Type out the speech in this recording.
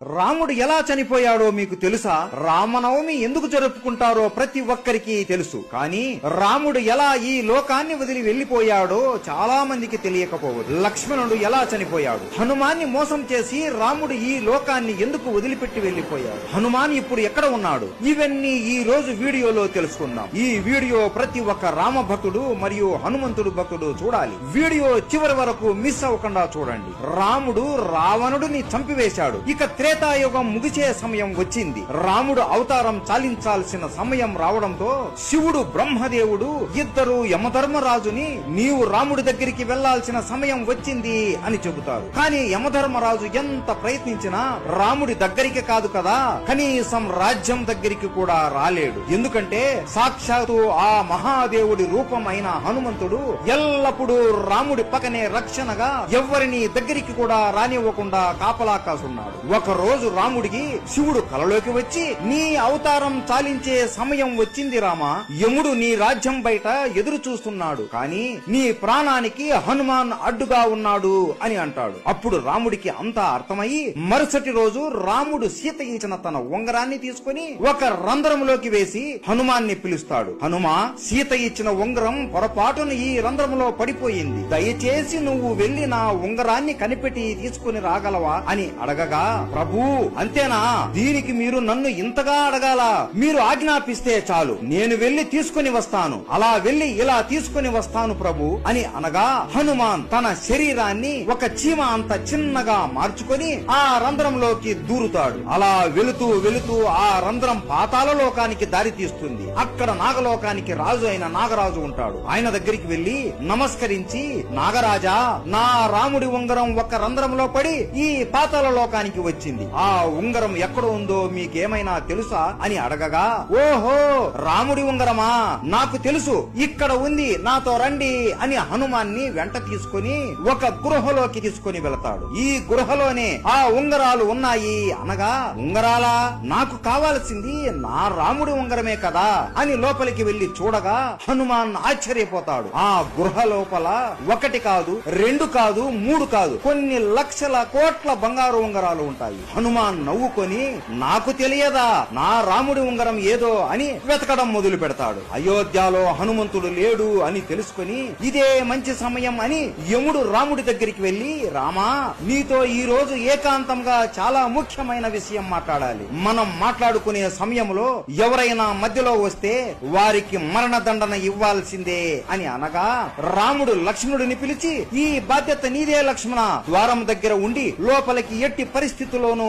రాముడు ఎలా చనిపోయాడో మీకు తెలుసా? రామనవమి ఎందుకు జరుపుకుంటారో ప్రతి ఒక్కరికి తెలుసు. కానీ రాముడు ఎలా ఈ లోకాన్ని వదిలి వెళ్లిపోయాడో చాలా మందికి తెలియకపోవచ్చు. లక్ష్మణుడు ఎలా చనిపోయాడు? హనుమాన్ని మోసం చేసి రాముడు ఈ లోకాన్ని ఎందుకు వదిలిపెట్టి వెళ్లిపోయాడు? హనుమాన్ ఇప్పుడు ఎక్కడ ఉన్నాడు? ఇవన్నీ ఈ రోజు వీడియోలో తెలుసుకుందాం. ఈ వీడియో ప్రతి ఒక్క రామ భక్తుడు మరియు హనుమంతుడు భక్తుడు చూడాలి. వీడియో చివరి వరకు మిస్ అవ్వకుండా చూడండి. రాముడు రావణుడిని చంపివేశాడు. ఇక త్రేతాయుగం ముగిసే సమయం వచ్చింది. రాముడు అవతారం చాలించాల్సిన సమయం రావడంతో శివుడు బ్రహ్మదేవుడు ఇద్దరు యమధర్మరాజుని నీవు రాముడి దగ్గరికి వెళ్లాల్సిన సమయం వచ్చింది అని చెబుతారు. కానీ యమధర్మరాజు ఎంత ప్రయత్నించినా రాముడి దగ్గరికి కాదు కదా, కనీసం రాజ్యం దగ్గరికి కూడా రాలేడు. ఎందుకంటే సాక్షాత్తు ఆ మహాదేవుడి రూపం అయిన హనుమంతుడు ఎల్లప్పుడూ రాముడి పక్కనే రక్షణగా ఎవ్వరిని దగ్గరికి కూడా రానివ్వకుండా కాపలా కాసున్నాడు. ఒక రోజు రాముడికి శివుడు కలలోకి వచ్చి నీ అవతారం చాలించే సమయం వచ్చింది రామా, యముడు నీ రాజ్యం బయట ఎదురు చూస్తున్నాడు, కానీ నీ ప్రాణానికి హనుమాన్ అడ్డుగా ఉన్నాడు అని అంటాడు. అప్పుడు రాముడికి అంతా అర్థమయ్యి మరుసటి రోజు రాముడు సీత ఇచ్చిన తన ఉంగరాన్ని తీసుకుని ఒక రంధ్రంలోకి వేసి హనుమాన్ని పిలుస్తాడు. హనుమా, సీత ఇచ్చిన ఉంగరం పొరపాటున ఈ రంధ్రంలో పడిపోయింది, దయచేసి నువ్వు వెళ్లి నా ఉంగరాన్ని కనిపెట్టి తీసుకుని రాగలవా అని అడగగా, ప్రభు అంతేనా, దీనికి మీరు నన్ను ఇంతగా అడగాల, మీరు ఆజ్ఞాపిస్తే చాలు, నేను వెళ్లి తీసుకుని వస్తాను, అలా వెళ్లి ఇలా తీసుకుని వస్తాను ప్రభు అని అనగా హనుమాన్ తన శరీరాన్ని ఒక చీమ అంత చిన్నగా మార్చుకొని ఆ రంధ్రంలోకి దూరుతాడు. అలా వెళుతూ వెళుతూ ఆ రంధ్రం పాతాళ లోకానికి దారి తీస్తుంది. అక్కడ నాగలోకానికి రాజు అయిన నాగరాజు ఉంటాడు. ఆయన దగ్గరికి వెళ్లి నమస్కరించి, నాగరాజా, నా రాముడి ఉంగరం ఒక రంధ్రంలో పడి ఈ పాతాళ లోకానికి వచ్చింది, ఆ ఉంగరం ఎక్కడ ఉందో మీకేమైనా తెలుసా అని అడగగా, ఓహో రాముడి ఉంగరమా, నాకు తెలుసు, ఇక్కడ ఉంది, నాతో రండి అని హనుమాన్ని వెంట తీసుకుని ఒక గృహలోకి తీసుకుని వెళతాడు. ఈ గృహలోనే ఆ ఉంగరాలు ఉన్నాయి అనగా, ఉంగరాలా, నాకు కావాల్సింది నా రాముడి ఉంగరమే కదా అని లోపలికి వెళ్లి చూడగా హనుమాన్ ఆశ్చర్యపోతాడు. ఆ గృహ లోపల ఒకటి కాదు, రెండు కాదు, మూడు కాదు, కొన్ని లక్షల కోట్ల బంగారు ఉంగరాలు ఉంటాయి. హనుమాన్ నవ్వుకొని, నాకు తెలియదా నా రాముడి ఉంగరం ఏదో అని వెతకడం మొదలు పెడతాడు. అయోధ్యలో హనుమంతుడు లేడు అని తెలుసుకుని ఇదే మంచి సమయం అని యముడు రాముడి దగ్గరికి వెళ్లి, రామా, నీతో ఈ రోజు ఏకాంతంగా చాలా ముఖ్యమైన విషయం మాట్లాడాలి. మనం మాట్లాడుకునే సమయంలో ఎవరైనా మధ్యలో వస్తే వారికి మరణదండన ఇవ్వాల్సిందే అని అనగా రాముడు లక్ష్మణుడిని పిలిచి, ఈ బాధ్యత నీదే లక్ష్మణ, ద్వారం దగ్గర ఉండి లోపలికి ఎట్టి పరిస్థితుల్లోనూ